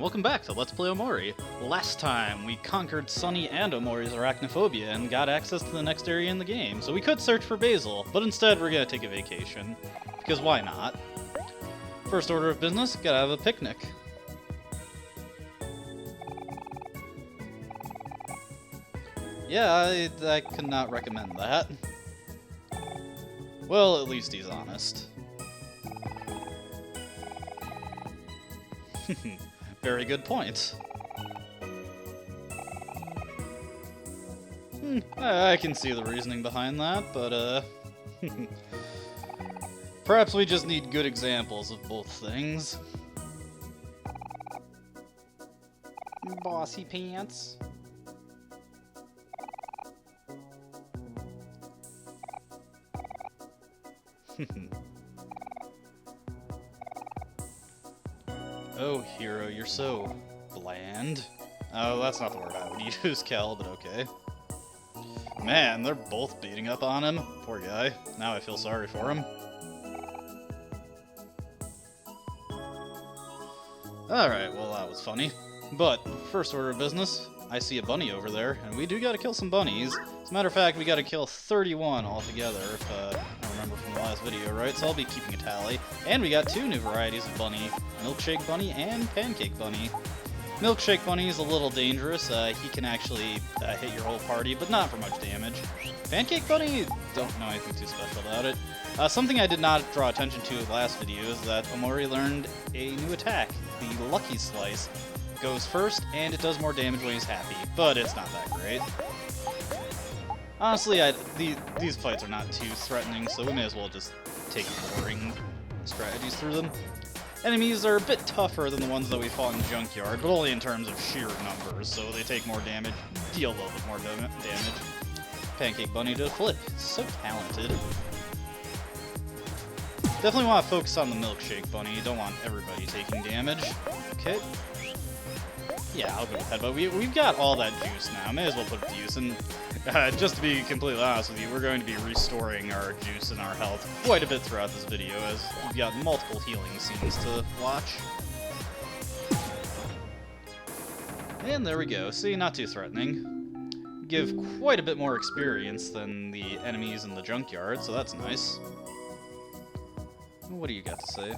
welcome back to Let's Play Omori. Last time, we conquered Sunny and Omori's arachnophobia and got access to the next area in the game, so we could search for Basil, but instead we're gonna take a vacation. Because why not? First order of business, gotta have a picnic. Yeah, I could not recommend that. Well, at least he's honest. Very good point. I can see the reasoning behind that, but, perhaps we just need good examples of both things. Bossy pants. Oh, hero, you're so bland. Oh, that's not the word I would use, Kel, but okay. Man, they're both beating up on him. Poor guy. Now I feel sorry for him. Alright, well that was funny. But, first order of business, I see a bunny over there, and we do gotta kill some bunnies. As a matter of fact, we gotta kill 31 altogether, if I remember from the last video, right? So I'll be keeping a tally. And we got two new varieties of bunny, Milkshake Bunny and Pancake Bunny. Milkshake Bunny is a little dangerous. He can actually hit your whole party, but not for much damage. Pancake Bunny, don't know anything too special about it. Something I did not draw attention to in the last video is that Omori learned a new attack, the Lucky Slice. Goes first, and it does more damage when he's happy, but it's not that great. Honestly, these fights are not too threatening, so we may as well just take boring strategies through them. Enemies are a bit tougher than the ones that we fought in Junkyard, but only in terms of sheer numbers, so they take more damage, deal a little bit more damage. Pancake Bunny did a flip. So talented. Definitely want to focus on the Milkshake Bunny. You don't want everybody taking damage. Okay. Yeah, I'll go with that, but we've got all that juice now. May as well put it to use, and just to be completely honest with you, we're going to be restoring our juice and our health quite a bit throughout this video, as we've got multiple healing scenes to watch. And there we go. See, not too threatening. Give quite a bit more experience than the enemies in the Junkyard, so that's nice. What do you got to say?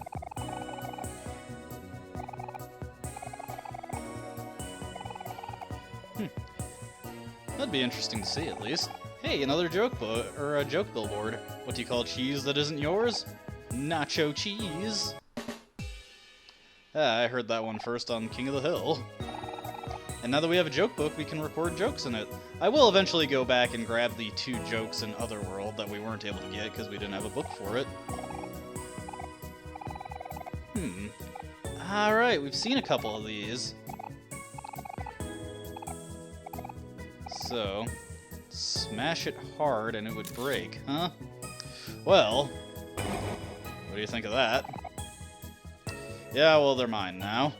That'd be interesting to see, at least. Hey, another joke joke billboard. What do you call cheese that isn't yours? Nacho cheese. I heard that one first on King of the Hill. And now that we have a joke book, we can record jokes in it. I will eventually go back and grab the 2 jokes in Otherworld that we weren't able to get because we didn't have a book for it. Alright, we've seen a couple of these. So, smash it hard and it would break, huh? Well, what do you think of that? Yeah, well, they're mine now.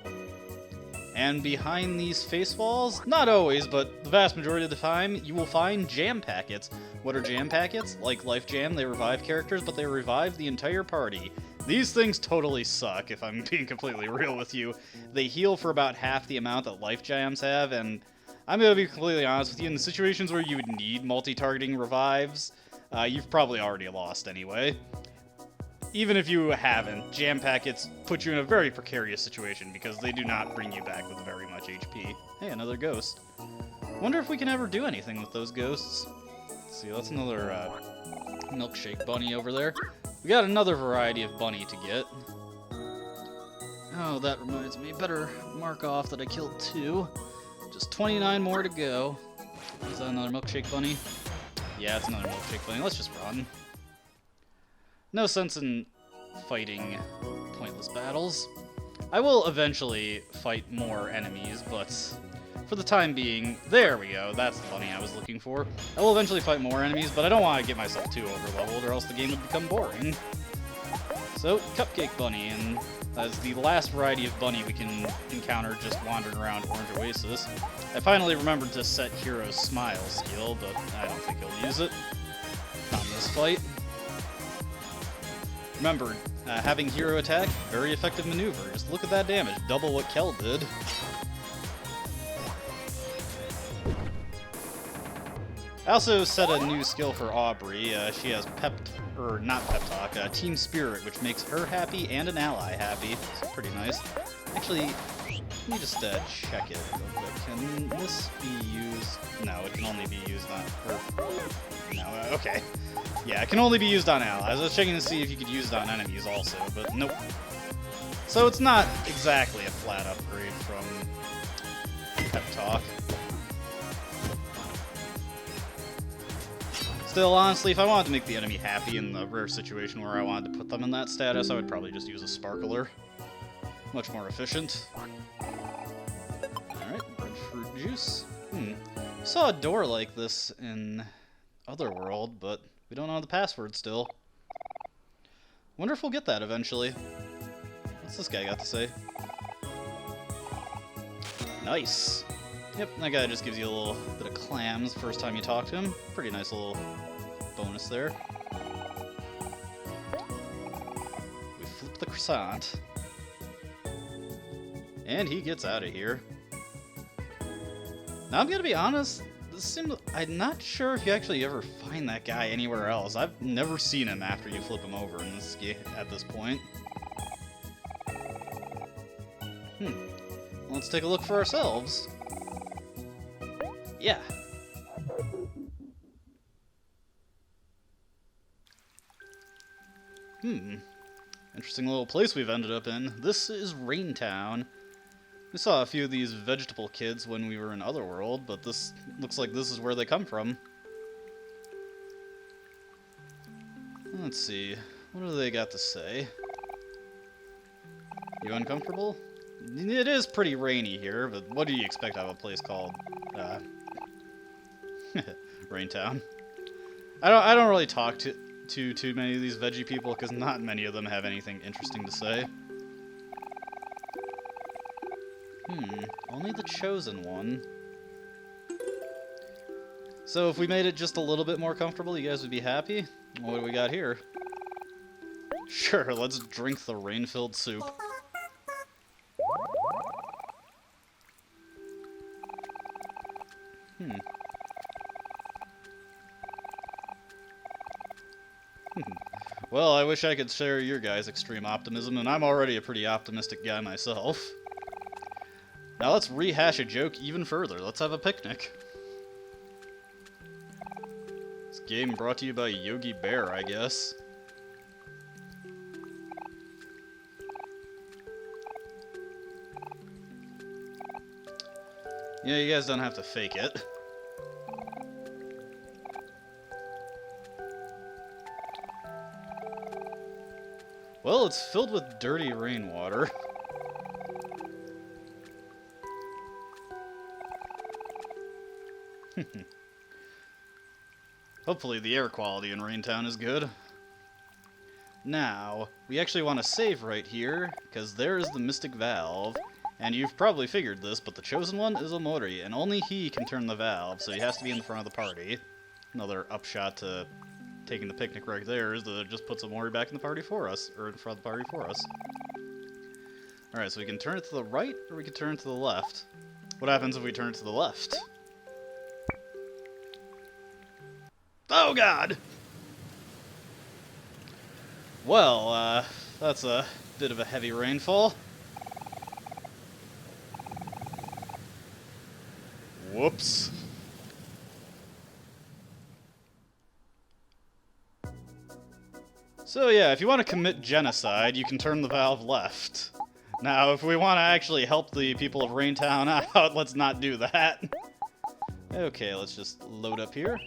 And behind these face walls, not always, but the vast majority of the time, you will find jam packets. What are jam packets? Like Life Jam, they revive characters, but they revive the entire party. These things totally suck, if I'm being completely real with you. They heal for about half the amount that Life Jams have, and I'm going to be completely honest with you, in the situations where you would need multi-targeting revives, you've probably already lost anyway. Even if you haven't, jam packets put you in a very precarious situation because they do not bring you back with very much HP. Hey, another ghost. Wonder if we can ever do anything with those ghosts. Let's see, that's another Milkshake Bunny over there. We got another variety of bunny to get. Oh, that reminds me, better mark off that I killed 2. Just 29 more to go. Is that another Milkshake Bunny? Yeah, it's another Milkshake Bunny. Let's just run. No sense in fighting pointless battles. I will eventually fight more enemies, but for the time being, there we go. That's the bunny I was looking for. I will eventually fight more enemies, but I don't want to get myself too overleveled or else the game would become boring. So, Cupcake Bunny, and that's the last variety of bunny we can encounter just wandering around Orange Oasis. I finally remembered to set Hero's Smile skill, but I don't think he'll use it on this fight. Remember, having hero attack, very effective maneuver. Just look at that damage, double what Kel did. I also set a new skill for Aubrey. She has Team Spirit, which makes her happy and an ally happy. It's pretty nice. Actually, let me just check it real quick. Can this be used? No, it can only be used on... no, okay. Yeah, it can only be used on allies. I was checking to see if you could use it on enemies also, but nope. So it's not exactly a flat upgrade from Pep Talk. Still, honestly, if I wanted to make the enemy happy in the rare situation where I wanted to put them in that status, I would probably just use a Sparkler. Much more efficient. Alright, breadfruit juice. Saw a door like this in Otherworld, but we don't know the password still. Wonder if we'll get that eventually. What's this guy got to say? Nice. Yep, that guy just gives you a little bit of clams the first time you talk to him. Pretty nice little bonus there. We flip the croissant. And he gets out of here. Now I'm gonna be honest, I'm not sure if you actually ever find that guy anywhere else. I've never seen him after you flip him over in this game at this point. Let's take a look for ourselves. Yeah. Interesting little place we've ended up in. This is Raintown. We saw a few of these vegetable kids when we were in Otherworld, but this looks like this is where they come from. Let's see. What do they got to say? You uncomfortable? It is pretty rainy here, but what do you expect out of a place called Raintown? I don't really talk to too many of these veggie people because not many of them have anything interesting to say. Only the chosen one. So if we made it just a little bit more comfortable, you guys would be happy? What do we got here? Sure, let's drink the rain-filled soup. Well, I wish I could share your guys' extreme optimism, and I'm already a pretty optimistic guy myself. Now let's rehash a joke even further. Let's have a picnic. This game brought to you by Yogi Bear, I guess. Yeah, you guys don't have to fake it. Well, it's filled with dirty rainwater. Hopefully the air quality in Raintown is good. Now, we actually want to save right here, because there is the Mystic Valve. And you've probably figured this, but the chosen one is Omori, and only he can turn the valve, so he has to be in the front of the party. Another upshot to taking the picnic right there is that it just puts Omori back in the party for us, or in front of the party for us. Alright, so we can turn it to the right, or we can turn it to the left. What happens if we turn it to the left? Oh god! Well, that's a bit of a heavy rainfall. Whoops. So yeah, if you want to commit genocide, you can turn the valve left. Now, if we want to actually help the people of Raintown out, let's not do that. Okay, let's just load up here.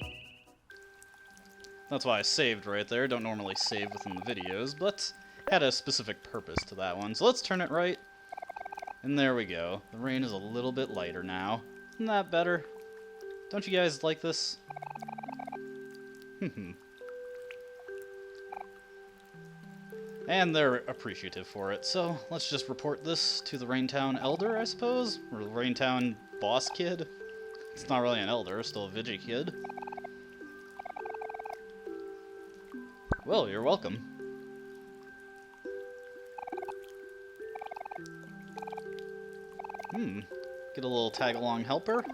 That's why I saved right there. Don't normally save within the videos, but had a specific purpose to that one. So let's turn it right. And there we go. The rain is a little bit lighter now. Isn't that better? Don't you guys like this? And they're appreciative for it, so let's just report this to the Raintown Elder, I suppose? Or the Raintown Boss Kid? It's not really an elder, still a Vigi kid. Well, you're welcome. Get a little tag-along helper.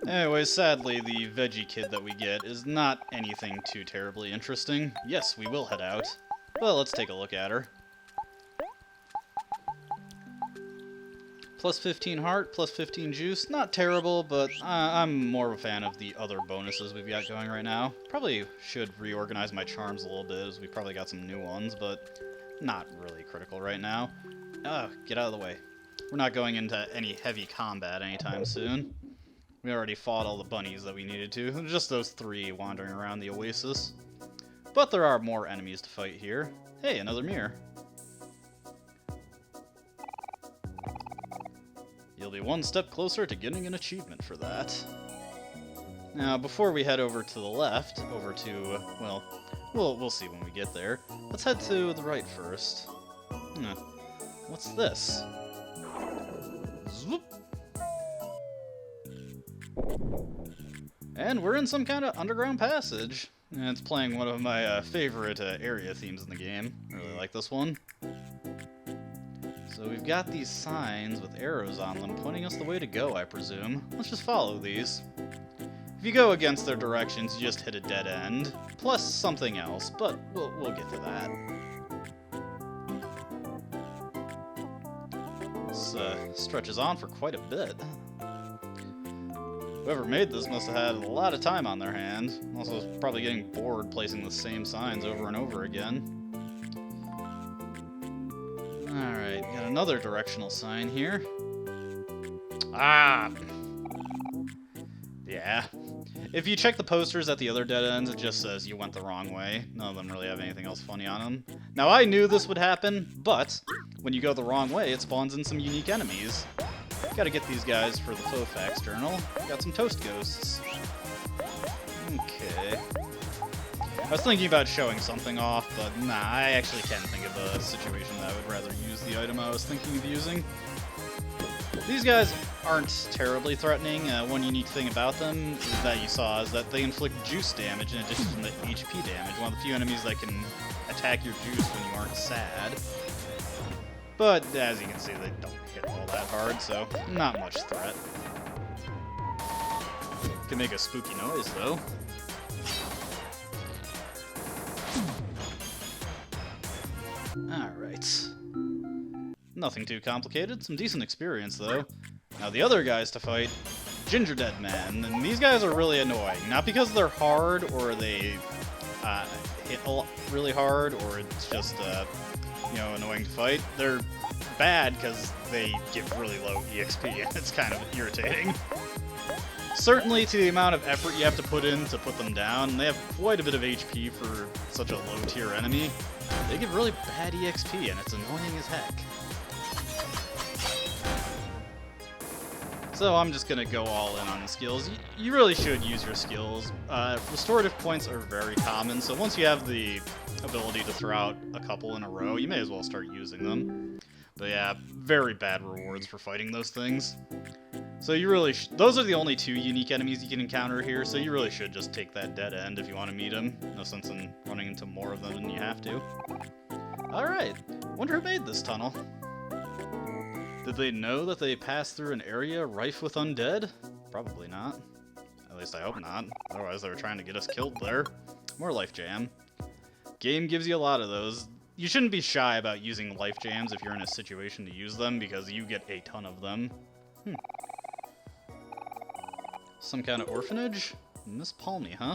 Anyways, sadly, the veggie kid that we get is not anything too terribly interesting. Yes, we will head out. Well, let's take a look at her. Plus 15 heart, plus 15 juice. Not terrible, but I'm more of a fan of the other bonuses we've got going right now. Probably should reorganize my charms a little bit, as we probably got some new ones, but not really critical right now. Get out of the way. We're not going into any heavy combat anytime soon. We already fought all the bunnies that we needed to. Just those 3 wandering around the Oasis. But there are more enemies to fight here. Hey, another mirror. You'll be one step closer to getting an achievement for that. Now, before we head over to the left, over to, well, we'll see when we get there. Let's head to the right first. What's this? Zoop. And we're in some kind of underground passage. And it's playing one of my favorite area themes in the game. I really like this one. So we've got these signs with arrows on them pointing us the way to go, I presume. Let's just follow these. If you go against their directions, you just hit a dead end. Plus something else, but we'll get to that. This stretches on for quite a bit. Whoever made this must have had a lot of time on their hands. Also, probably getting bored placing the same signs over and over again. Alright, got another directional sign here. Yeah. If you check the posters at the other dead ends, it just says you went the wrong way. None of them really have anything else funny on them. Now, I knew this would happen, but when you go the wrong way, it spawns in some unique enemies. Gotta get these guys for the faux facts journal. Got some toast ghosts. Okay. I was thinking about showing something off, but nah, I actually can't think of a situation that I would rather use the item I was thinking of using. These guys aren't terribly threatening. One unique thing about them is that you saw is that they inflict juice damage in addition to the HP damage. One of the few enemies that can attack your juice when you aren't sad. But as you can see, they don't hit all that hard, so not much threat. Can make a spooky noise, though. Alright. Nothing too complicated, some decent experience, though. Now the other guys to fight, Ginger Dead Man, and these guys are really annoying. Not because they're hard, or they hit really hard, or it's just, you know, annoying to fight. They're bad because they give really low EXP, and it's kind of irritating. Certainly to the amount of effort you have to put in to put them down, they have quite a bit of HP for such a low tier enemy. They give really bad EXP, and it's annoying as heck. So I'm just gonna go all in on the skills. You really should use your skills. Restorative points are very common, so once you have the ability to throw out a couple in a row, you may as well start using them. But yeah, very bad rewards for fighting those things. So you really those are the only 2 unique enemies you can encounter here, so you really should just take that dead end if you want to meet them. No sense in running into more of them than you have to. Alright, wonder who made this tunnel. Did they know that they passed through an area rife with undead? Probably not. At least I hope not. Otherwise they were trying to get us killed there. More life jam. Game gives you a lot of those. You shouldn't be shy about using life jams if you're in a situation to use them, because you get a ton of them. Some kind of orphanage? Miss Palmy, huh?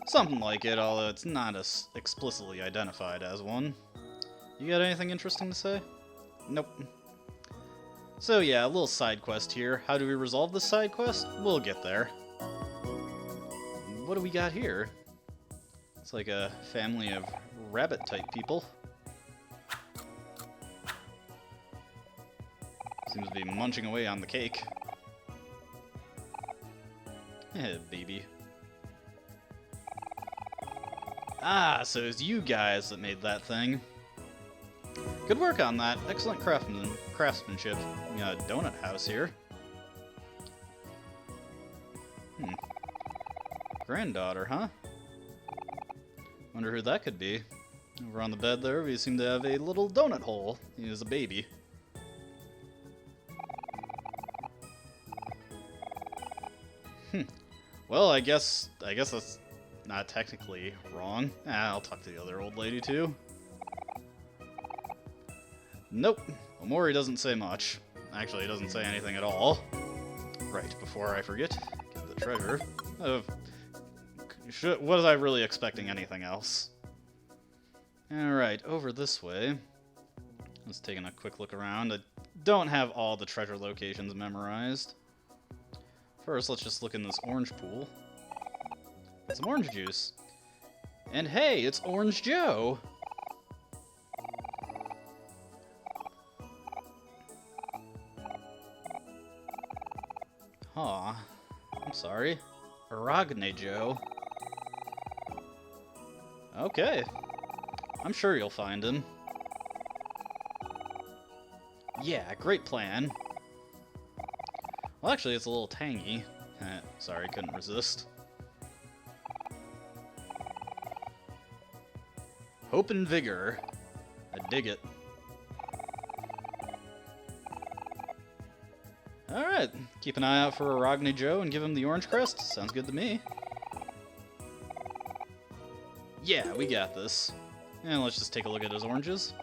Something like it, although it's not as explicitly identified as one. You got anything interesting to say? Nope. So yeah, a little side quest here. How do we resolve this side quest? We'll get there. What do we got here? It's like a family of rabbit-type people. Seems to be munching away on the cake. Eh, baby. Ah, so it's you guys that made that thing. Good work on that. Excellent craftsmanship. We got a donut house here. Granddaughter, huh? Wonder who that could be. Over on the bed there, we seem to have a little donut hole. He is a baby. Well, I guess that's not technically wrong. I'll talk to the other old lady too. Nope. Omori doesn't say much. Actually, he doesn't say anything at all. Right, before I forget, get the treasure. Was I really expecting anything else? Alright, over this way. Just taking a quick look around. I don't have all the treasure locations memorized. First, let's just look in this orange pool. Some orange juice. And hey, it's Orange Joe! Aw, I'm sorry. Aragne Joe. Okay. I'm sure you'll find him. Yeah, great plan. Well, actually, it's a little tangy. Sorry, couldn't resist. Hope and vigor. I dig it. Alright, keep an eye out for Aragne Joe and give him the orange crest. Sounds good to me. Yeah, we got this. And let's just take a look at his oranges.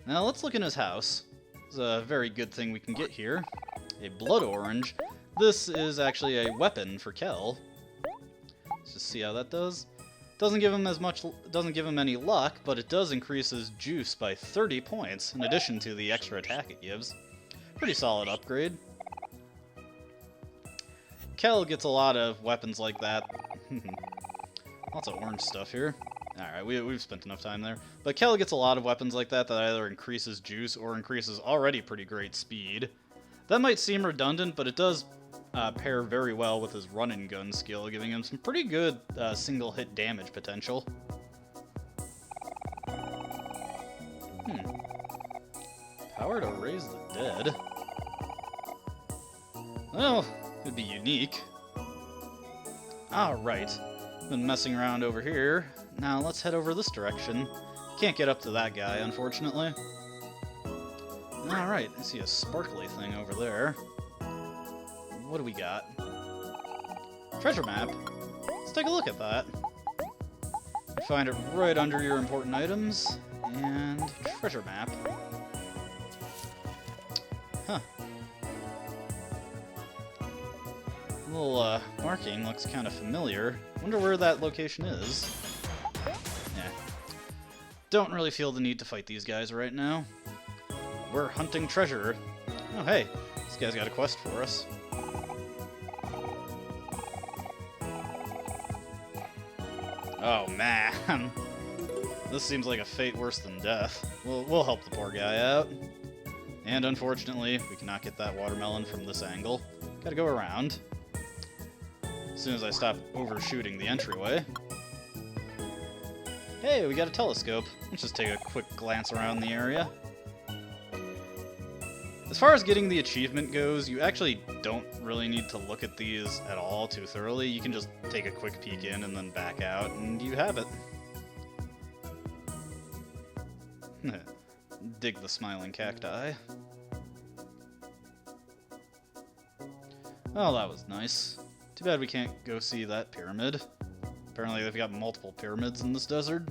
Now let's look in his house. It's a very good thing we can get here. A blood orange. This is actually a weapon for Kel. Let's just see how that does. Doesn't give him any luck, but it does increase his juice by 30 points, in addition to the extra attack it gives. Pretty solid upgrade. Kel gets a lot of weapons like that. Lots of orange stuff here. Alright, we've spent enough time there. But Kel gets a lot of weapons like that that either increases juice or increases already pretty great speed. That might seem redundant, but it does pair very well with his run-and-gun skill, giving him some pretty good single-hit damage potential. Power to raise the dead? Well, it'd be unique. Alright, been messing around over here. Now let's head over this direction. Can't get up to that guy, unfortunately. Alright, I see a sparkly thing over there. What do we got? Treasure map. Let's take a look at that. You find it right under your important items. And treasure map. Huh. The little marking looks kind of familiar. Wonder where that location is. Yeah. Don't really feel the need to fight these guys right now. We're hunting treasure. Oh hey, this guy's got a quest for us. Oh man, this seems like a fate worse than death. We'll help the poor guy out. And unfortunately, we cannot get that watermelon from this angle. Gotta go around. As soon as I stop overshooting the entryway. Hey, we got a telescope. Let's just take a quick glance around the area. As far as getting the achievement goes, you actually don't really need to look at these at all too thoroughly. You can just take a quick peek in and then back out, and you have it. Dig the smiling cacti. Oh, that was nice. Too bad we can't go see that pyramid. Apparently they've got multiple pyramids in this desert.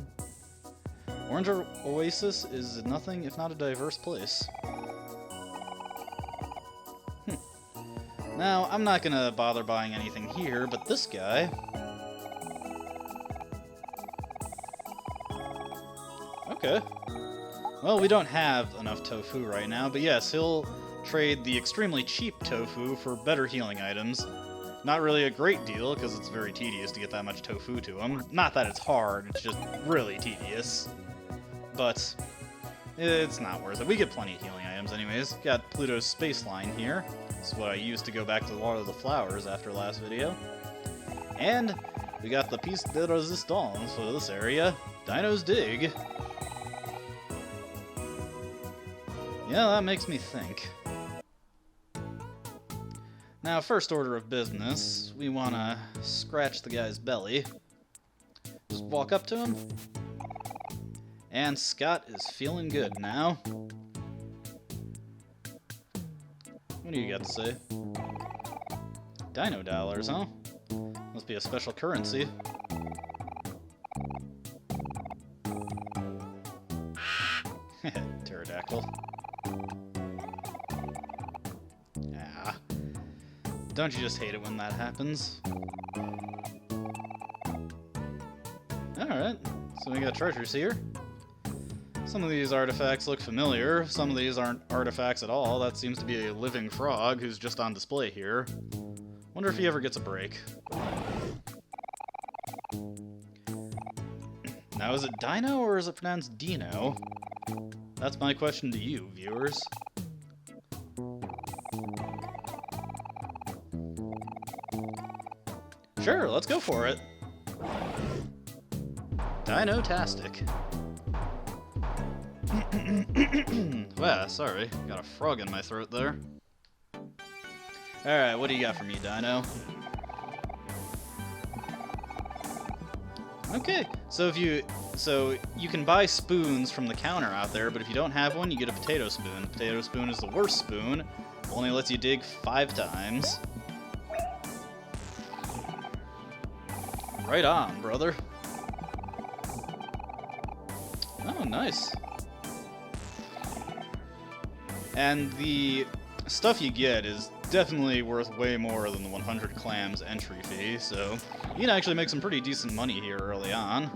Orange Oasis is nothing if not a diverse place. Now, I'm not gonna bother buying anything here, but this guy... Okay. Well, we don't have enough tofu right now, but yes, he'll trade the extremely cheap tofu for better healing items. Not really a great deal, because it's very tedious to get that much tofu to him. Not that it's hard, it's just really tedious. But it's not worth it. We get plenty of healing items anyways. Got Pluto's space line here. This is what I used to go back to water the flowers after last video. And we got the piece de resistance for this area, Dino's Dig. Yeah, that makes me think. Now, first order of business, we want to scratch the guy's belly. Just walk up to him. And Scott is feeling good now. What do you got to say? Dino dollars, huh? Must be a special currency. Pterodactyl. Ah. Don't you just hate it when that happens? Alright, so we got treasures here. Some of these artifacts look familiar, some of these aren't artifacts at all. That seems to be a living frog who's just on display here. Wonder if he ever gets a break. Now, is it Dino or is it pronounced Dino? That's my question to you, viewers. Sure, let's go for it. Dino-tastic. Wow, sorry. Got a frog in my throat there. Alright, what do you got for me, Dino? Okay, so you can buy spoons from the counter out there, but if you don't have one, you get a potato spoon. The potato spoon is the worst spoon. Only lets you dig 5 times. Right on, brother. Oh, nice. And the stuff you get is definitely worth way more than the 100 clams entry fee, so you can actually make some pretty decent money here early on.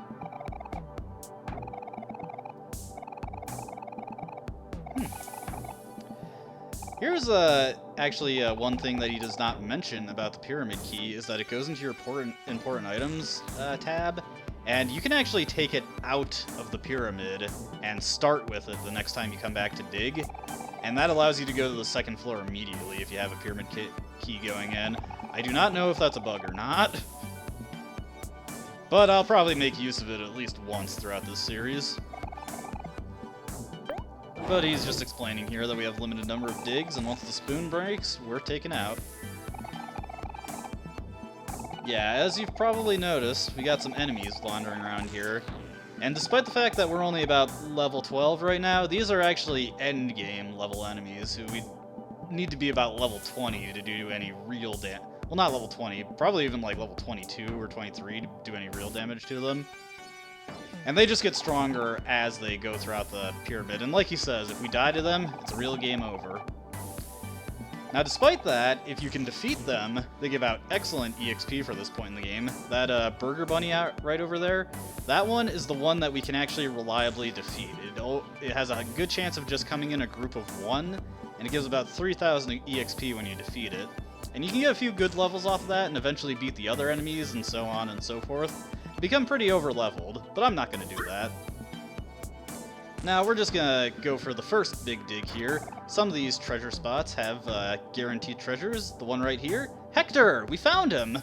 Here's actually one thing that he does not mention about the pyramid key is that it goes into your important items tab, and you can actually take it out of the pyramid and start with it the next time you come back to dig. And that allows you to go to the second floor immediately if you have a pyramid key going in. I do not know if that's a bug or not, but I'll probably make use of it at least once throughout this series. But he's just explaining here that we have a limited number of digs, and once the spoon breaks, we're taken out. Yeah, as you've probably noticed, we got some enemies wandering around here. And despite the fact that we're only about level 12 right now, these are actually endgame level enemies who we need to be about level 20 to do any real damage. Well, not level 20, probably even like level 22 or 23 to do any real damage to them. And they just get stronger as they go throughout the pyramid. And like he says, if we die to them, it's a real game over. Now, despite that, if you can defeat them, they give out excellent EXP for this point in the game. That Burger Bunny out right over there, that one is the one that we can actually reliably defeat. It has a good chance of just coming in a group of 1, and it gives about 3,000 EXP when you defeat it. And you can get a few good levels off of that and eventually beat the other enemies and so on and so forth. Become pretty over-leveled, but I'm not going to do that. Now, we're just gonna go for the first big dig here. Some of these treasure spots have guaranteed treasures. The one right here, Hector! We found him!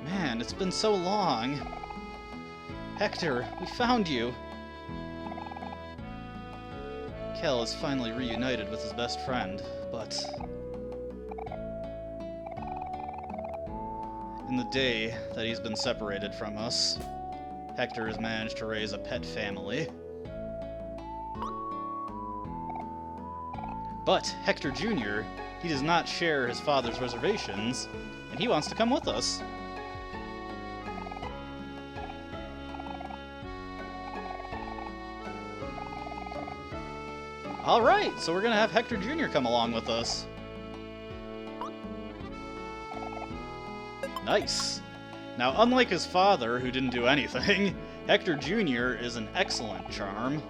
Man, it's been so long. Hector, we found you! Kel is finally reunited with his best friend, but in the day that he's been separated from us, Hector has managed to raise a pet family. But Hector Jr., he does not share his father's reservations, and he wants to come with us. Alright, so we're gonna have Hector Jr. come along with us. Nice. Now, unlike his father, who didn't do anything, Hector Jr. is an excellent charm.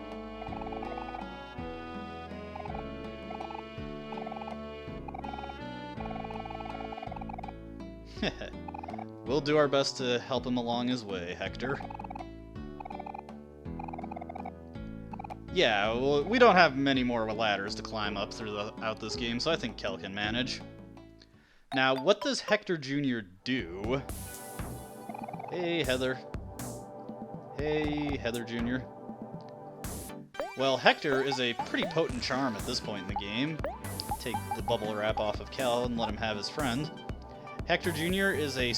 We'll do our best to help him along his way, Hector. Yeah, well, we don't have many more ladders to climb up throughout this game, so I think Kel can manage. Now, what does Hector Jr. do? Hey, Heather. Hey, Heather Jr. Well, Hector is a pretty potent charm at this point in the game. Take the bubble wrap off of Kel and let him have his friend. Hector Jr. is a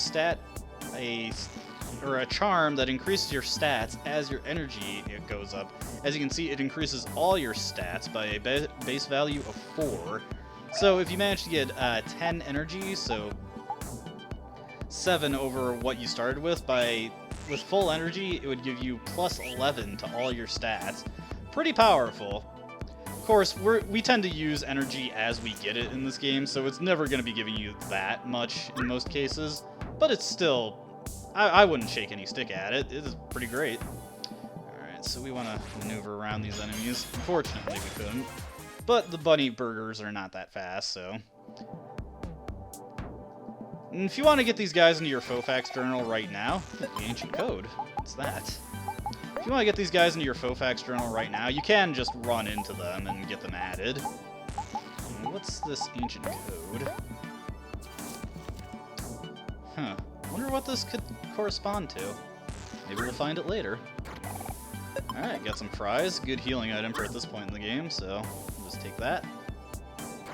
charm that increases your stats as your energy goes up. As you can see, it increases all your stats by a base value of 4. So if you manage to get 10 energy, so 7 over what you started with full energy, it would give you plus 11 to all your stats. Pretty powerful. Of course, we tend to use energy as we get it in this game, so it's never going to be giving you that much in most cases, but it's still, I wouldn't shake any stick at it. It is pretty great. Alright, so we want to maneuver around these enemies. Unfortunately, we couldn't. But the bunny burgers are not that fast, so... And if you want to get these guys into your Fofax journal right now, the ancient code. What's that? If you want to get these guys into your Fofax journal right now, you can just run into them and get them added. What's this ancient code? Huh. Wonder what this could correspond to. Maybe we'll find it later. Alright, got some fries. Good healing item for at this point in the game, so we'll just take that.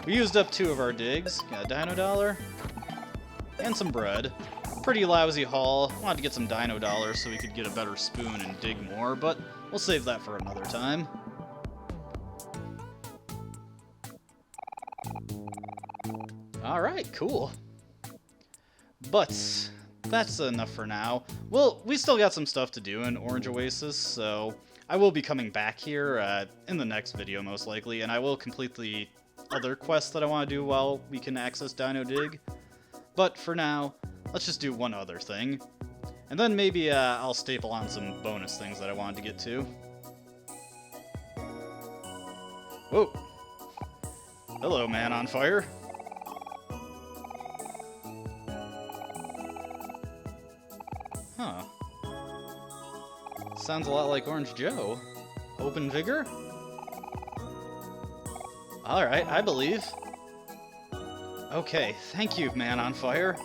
We used up 2 of our digs. Got a dino dollar. And some bread. Pretty lousy haul. Wanted to get some dino dollars so we could get a better spoon and dig more, but we'll save that for another time. Alright, cool. But that's enough for now. Well, we still got some stuff to do in Orange Oasis, so I will be coming back here in the next video most likely, and I will complete the other quests that I want to do while we can access Dino Dig. But for now, let's just do one other thing. And then maybe I'll staple on some bonus things that I wanted to get to. Whoa. Hello, man on fire. Huh. Sounds a lot like Orange Joe. Hope and vigor? Alright, I believe. Okay, thank you, man on fire.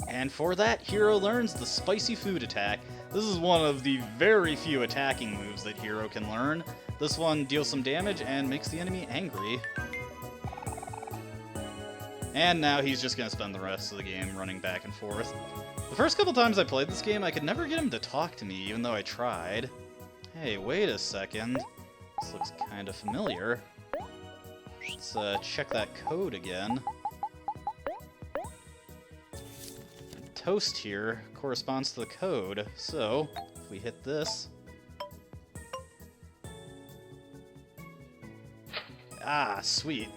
And for that, Hero learns the spicy food attack. This is one of the very few attacking moves that Hero can learn. This one deals some damage and makes the enemy angry. And now he's just going to spend the rest of the game running back and forth. The first couple times I played this game, I could never get him to talk to me, even though I tried. Hey, wait a second. This looks kind of familiar. Let's check that code again. Toast here corresponds to the code, so if we hit this... Ah, sweet.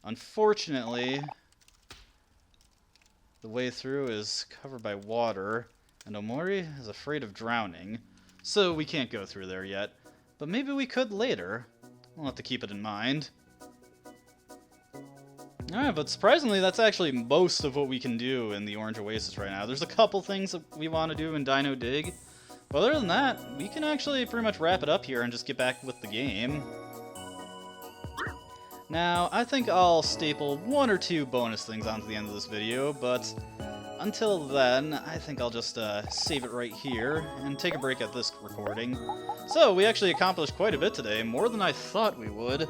Unfortunately, the way through is covered by water, and Omori is afraid of drowning, so we can't go through there yet. But maybe we could later. We'll have to keep it in mind. Alright, but surprisingly, that's actually most of what we can do in the Orange Oasis right now. There's a couple things that we want to do in Dino Dig. But other than that, we can actually pretty much wrap it up here and just get back with the game. Now, I think I'll staple 1 or 2 bonus things onto the end of this video, but until then, I think I'll just save it right here and take a break at this recording. So, we actually accomplished quite a bit today, more than I thought we would.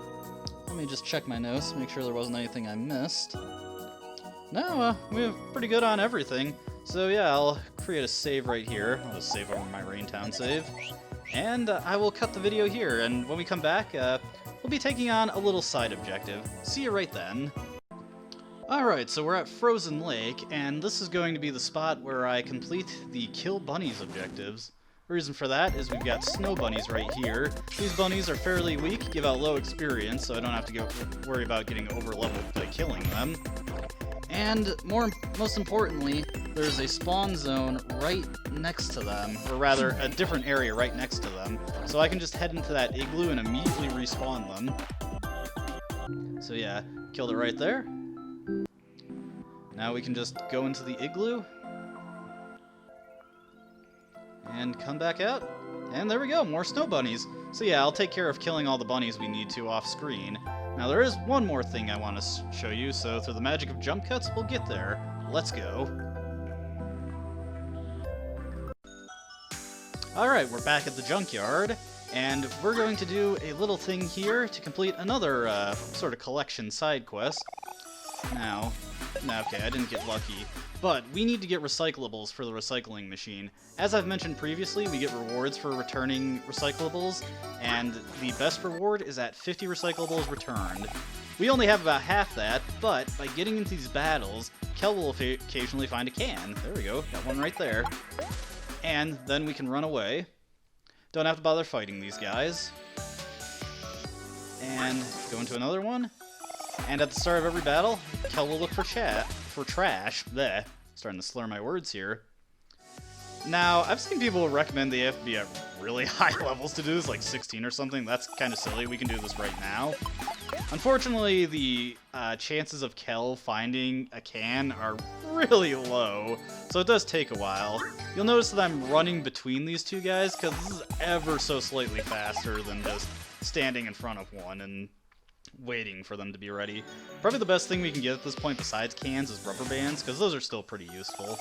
Let me just check my notes, make sure there wasn't anything I missed. No, we were pretty good on everything. So yeah, I'll create a save right here. I'll just save over my Raintown save. And I will cut the video here, and when we come back, we'll be taking on a little side objective. See you right then. Alright, so we're at Frozen Lake, and this is going to be the spot where I complete the Kill Bunnies objectives. The reason for that is we've got snow bunnies right here. These bunnies are fairly weak, give out low experience, so I don't have to worry about getting over-leveled by killing them. And most importantly, there's a spawn zone right next to them, or rather, a different area right next to them. So I can just head into that igloo and immediately respawn them. So yeah, killed it right there. Now we can just go into the igloo and come back out, and there we go, more snow bunnies. So yeah, I'll take care of killing all the bunnies we need to off screen. Now there is one more thing I want to show you, so through the magic of jump cuts, we'll get there. Let's go. Alright, we're back at the Junkyard, and we're going to do a little thing here to complete another sort of collection side quest. Now, okay, I didn't get lucky, but we need to get recyclables for the recycling machine. As I've mentioned previously, we get rewards for returning recyclables, and the best reward is at 50 recyclables returned. We only have about half that, but by getting into these battles, Kel will occasionally find a can. There we go, got one right there. And then we can run away. Don't have to bother fighting these guys. And go into another one. And at the start of every battle, Kel will look for trash. Bleh. Starting to slur my words here. Now, I've seen people recommend they have to be at really high levels to do this, like 16 or something. That's kind of silly. We can do this right now. Unfortunately, the chances of Kel finding a can are really low, so it does take a while. You'll notice that I'm running between these two guys, because this is ever so slightly faster than just standing in front of one and waiting for them to be ready. Probably the best thing we can get at this point besides cans is rubber bands, because those are still pretty useful.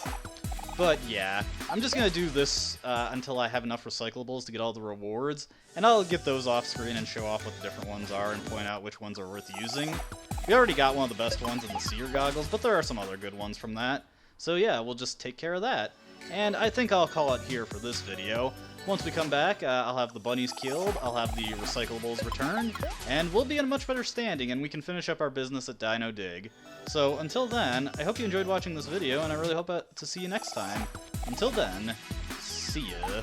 But yeah, I'm just going to do this until I have enough recyclables to get all the rewards, and I'll get those off screen and show off what the different ones are and point out which ones are worth using. We already got one of the best ones in the seer goggles, but there are some other good ones from that. So yeah, we'll just take care of that. And I think I'll call it here for this video. Once we come back, I'll have the bunnies killed, I'll have the recyclables returned, and we'll be in a much better standing, and we can finish up our business at Dino Dig. So until then, I hope you enjoyed watching this video, and I really hope to see you next time. Until then, see ya.